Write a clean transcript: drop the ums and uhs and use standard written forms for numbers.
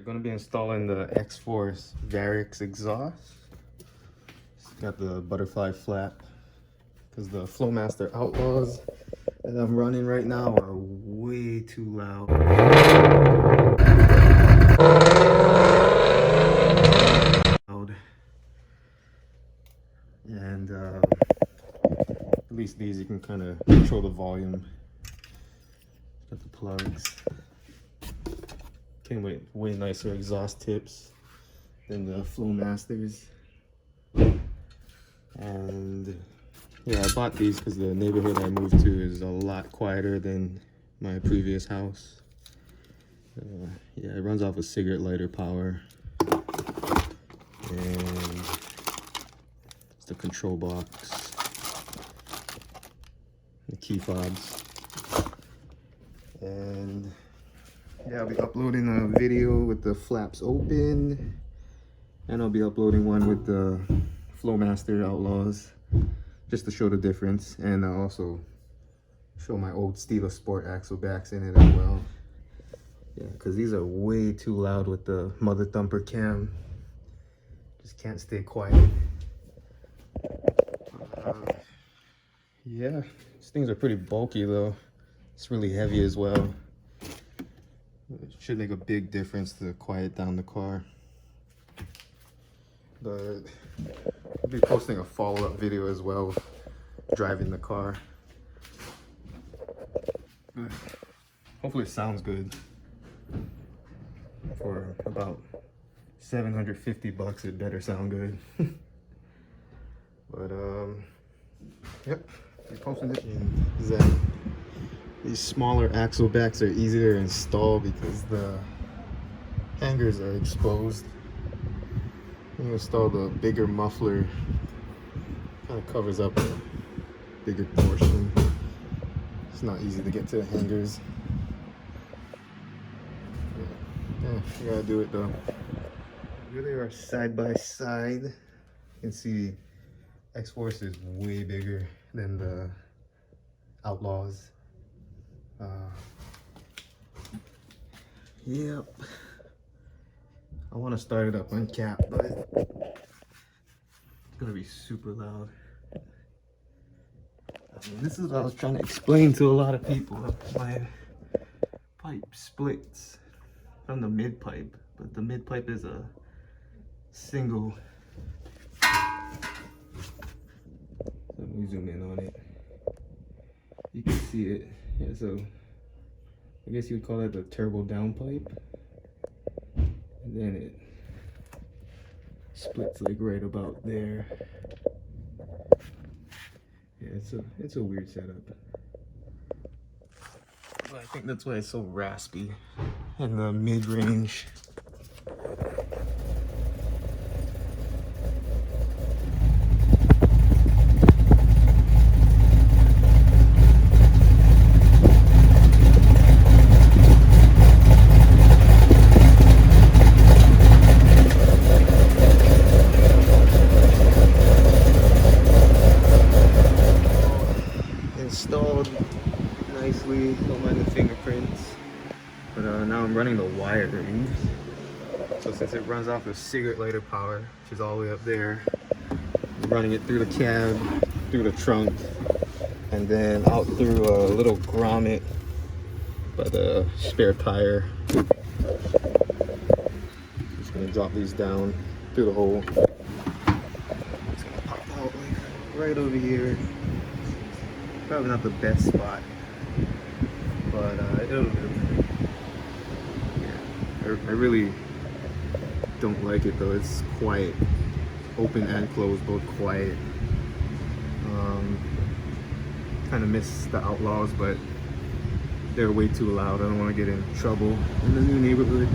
Gonna be installing the XForce Varex exhaust. It's got the butterfly flap because the Flowmaster Outlaws that I'm running right now are way too loud. And at least these you can kind of control the volume. Got the plugs. Came with way nicer exhaust tips than the Flowmasters. And yeah, I bought these because the neighborhood I moved to is a lot quieter than my previous house. Yeah, it runs off a cigarette lighter power. And it's the control box, the key fobs. And yeah, I'll be uploading a video with the flaps open, and I'll be uploading one with the Flowmaster Outlaws, just to show the difference. And I'll also show my old Steeda Sport axle backs in it as well. Yeah, because these are way too loud with the mother thumper cam. Just can't stay quiet. Yeah, these things are pretty bulky though. It's really heavy as well. It should make a big difference to quiet down the car. But I'll be posting a follow-up video as well, driving the car. Hopefully it sounds good. For about 750 bucks, it better sound good. But yep, I'm posting it. And these smaller axle backs are easier to install because the hangers are exposed. When you install the bigger muffler, kind of covers up a bigger portion. It's not easy to get to the hangers. Yeah, you gotta do it though. Here they are side by side. You can see XForce is way bigger than the Outlaws. Yep. I want to start it up uncapped, but it's gonna be super loud. This is what I was trying to explain to a lot of people. My pipe splits from the mid pipe, but the mid pipe is a single. Let me zoom in on it. You can see it. Yeah, so I guess you would call that the turbo downpipe. And then it splits like right about there. Yeah, it's a weird setup. But I think that's why it's so raspy in the mid-range. Installed nicely, don't mind the fingerprints. But now I'm running the wiring. So since it runs off of cigarette lighter power, which is all the way up there, I'm running it through the cab, through the trunk, and then out through a little grommet by the spare tire. Just gonna drop these down through the hole. It's gonna pop out like right over here. Probably not the best spot, but it'll do. Yeah, I really don't like it though. It's quiet, open and closed, both quiet. Kind of miss the Outlaws, but they're way too loud. I don't want to get in trouble in the new neighborhood.